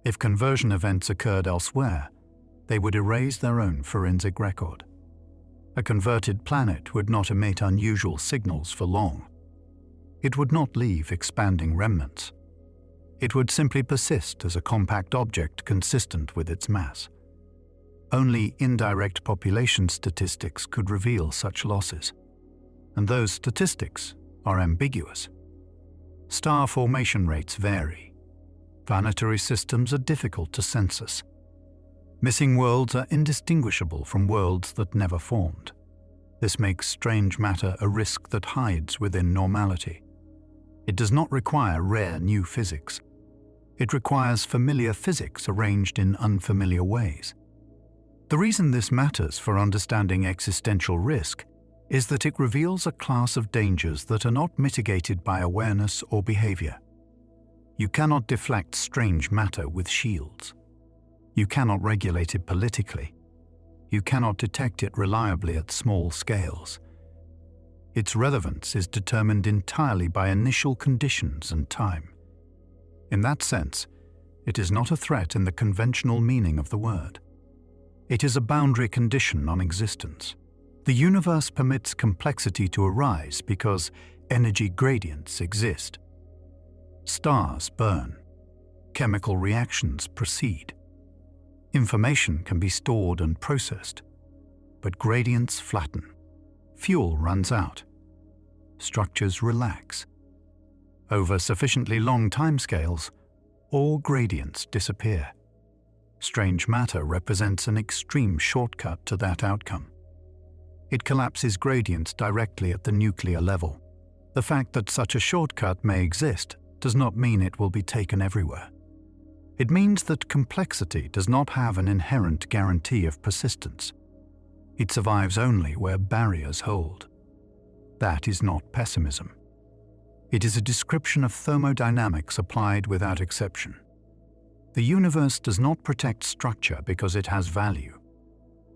If conversion events occurred elsewhere, they would erase their own forensic record. A converted planet would not emit unusual signals for long. It would not leave expanding remnants. It would simply persist as a compact object consistent with its mass. Only indirect population statistics could reveal such losses, and those statistics are ambiguous. Star formation rates vary. Planetary systems are difficult to census. Missing worlds are indistinguishable from worlds that never formed. This makes strange matter a risk that hides within normality. It does not require rare new physics. It requires familiar physics arranged in unfamiliar ways. The reason this matters for understanding existential risk is that it reveals a class of dangers that are not mitigated by awareness or behavior. You cannot deflect strange matter with shields. You cannot regulate it politically. You cannot detect it reliably at small scales. Its relevance is determined entirely by initial conditions and time. In that sense, it is not a threat in the conventional meaning of the word. It is a boundary condition on existence. The universe permits complexity to arise because energy gradients exist. Stars burn. Chemical reactions proceed. Information can be stored and processed, but gradients flatten, fuel runs out, structures relax. Over sufficiently long timescales, all gradients disappear. Strange matter represents an extreme shortcut to that outcome. It collapses gradients directly at the nuclear level. The fact that such a shortcut may exist does not mean it will be taken everywhere. It means that complexity does not have an inherent guarantee of persistence. It survives only where barriers hold. That is not pessimism. It is a description of thermodynamics applied without exception. The universe does not protect structure because it has value.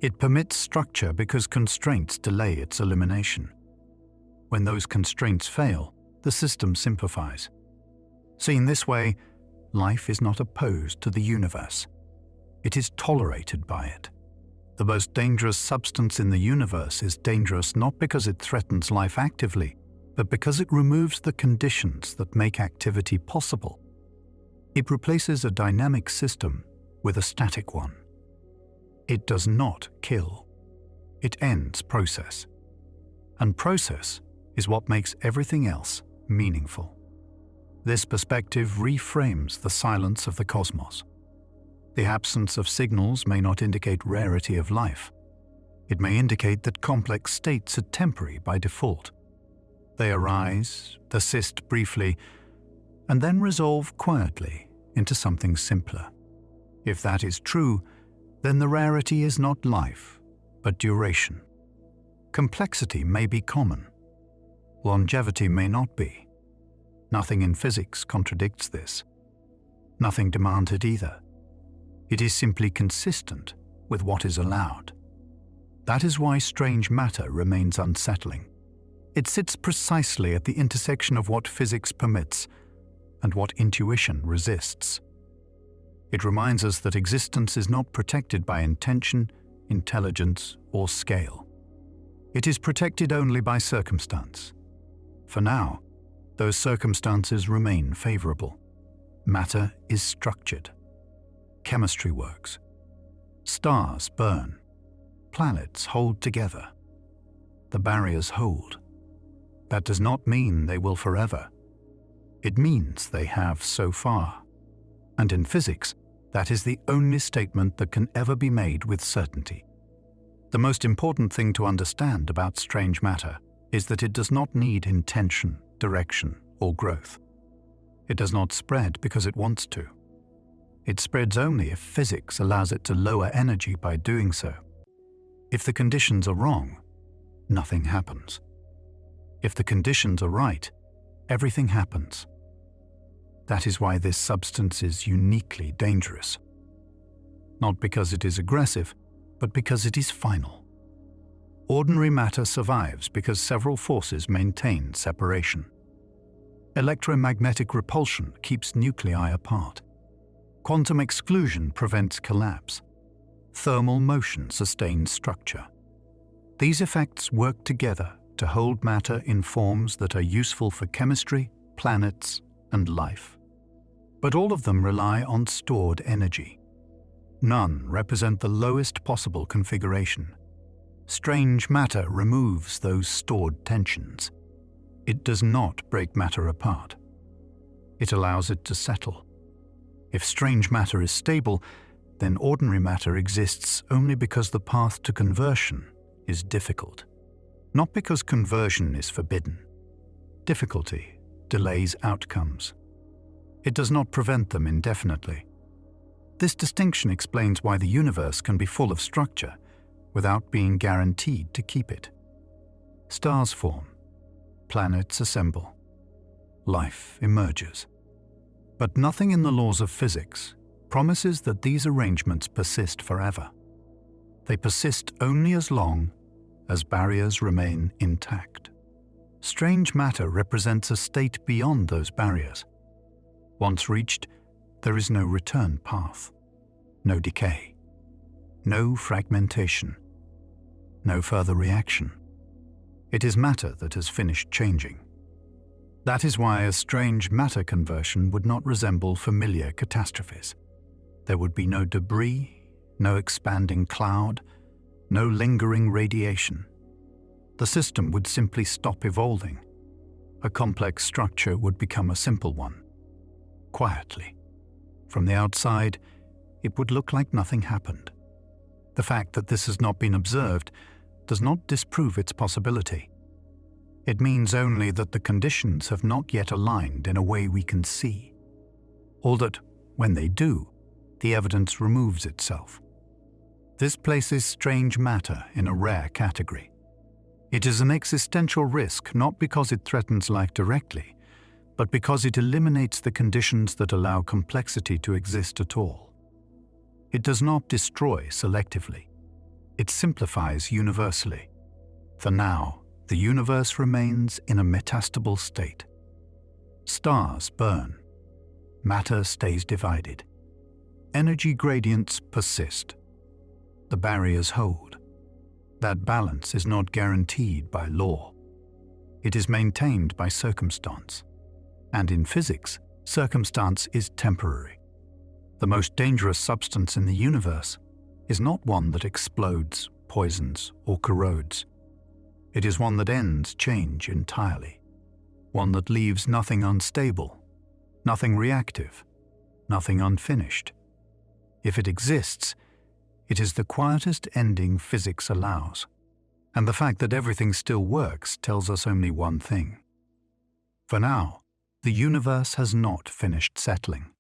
It permits structure because constraints delay its elimination. When those constraints fail, the system simplifies. Seen this way, life is not opposed to the universe. It is tolerated by it. The most dangerous substance in the universe is dangerous not because it threatens life actively, but because it removes the conditions that make activity possible. It replaces a dynamic system with a static one. It does not kill. It ends process. And process is what makes everything else meaningful. This perspective reframes the silence of the cosmos. The absence of signals may not indicate rarity of life. It may indicate that complex states are temporary by default. They arise, persist briefly, and then resolve quietly into something simpler. If that is true, then the rarity is not life, but duration. Complexity may be common. Longevity may not be. Nothing in physics contradicts this. Nothing demands it either. It is simply consistent with what is allowed. That is why strange matter remains unsettling. It sits precisely at the intersection of what physics permits and what intuition resists. It reminds us that existence is not protected by intention, intelligence, or scale. It is protected only by circumstance. For now, those circumstances remain favorable. Matter is structured. Chemistry works. Stars burn. Planets hold together. The barriers hold. That does not mean they will forever. It means they have so far. And in physics, that is the only statement that can ever be made with certainty. The most important thing to understand about strange matter is that it does not need intention, direction, or growth. It does not spread because it wants to. It spreads only if physics allows it to lower energy by doing so. If the conditions are wrong, nothing happens. If the conditions are right, everything happens. That is why this substance is uniquely dangerous. Not because it is aggressive, but because it is final. Ordinary matter survives because several forces maintain separation. Electromagnetic repulsion keeps nuclei apart. Quantum exclusion prevents collapse. Thermal motion sustains structure. These effects work together to hold matter in forms that are useful for chemistry, planets, and life. But all of them rely on stored energy. None represent the lowest possible configuration. Strange matter removes those stored tensions. It does not break matter apart. It allows it to settle. If strange matter is stable, then ordinary matter exists only because the path to conversion is difficult. Not because conversion is forbidden. Difficulty delays outcomes. It does not prevent them indefinitely. This distinction explains why the universe can be full of structure without being guaranteed to keep it. Stars form. Planets assemble. Life emerges. But nothing in the laws of physics promises that these arrangements persist forever. They persist only as long as barriers remain intact. Strange matter represents a state beyond those barriers. Once reached, there is no return path, no decay, no fragmentation, no further reaction. It is matter that has finished changing. That is why a strange matter conversion would not resemble familiar catastrophes. There would be no debris, no expanding cloud, no lingering radiation. The system would simply stop evolving. A complex structure would become a simple one, quietly. From the outside, it would look like nothing happened. The fact that this has not been observed does not disprove its possibility. It means only that the conditions have not yet aligned in a way we can see, or that, when they do, the evidence removes itself. This places strange matter in a rare category. It is an existential risk not because it threatens life directly, but because it eliminates the conditions that allow complexity to exist at all. It does not destroy selectively. It simplifies universally. For now, the universe remains in a metastable state. Stars burn. Matter stays divided. Energy gradients persist. The barriers hold. That balance is not guaranteed by law. It is maintained by circumstance. And in physics, circumstance is temporary. The most dangerous substance in the universe is not one that explodes, poisons, or corrodes. It is one that ends change entirely. One that leaves nothing unstable, nothing reactive, nothing unfinished. If it exists, it is the quietest ending physics allows. And the fact that everything still works tells us only one thing. For now, the universe has not finished settling.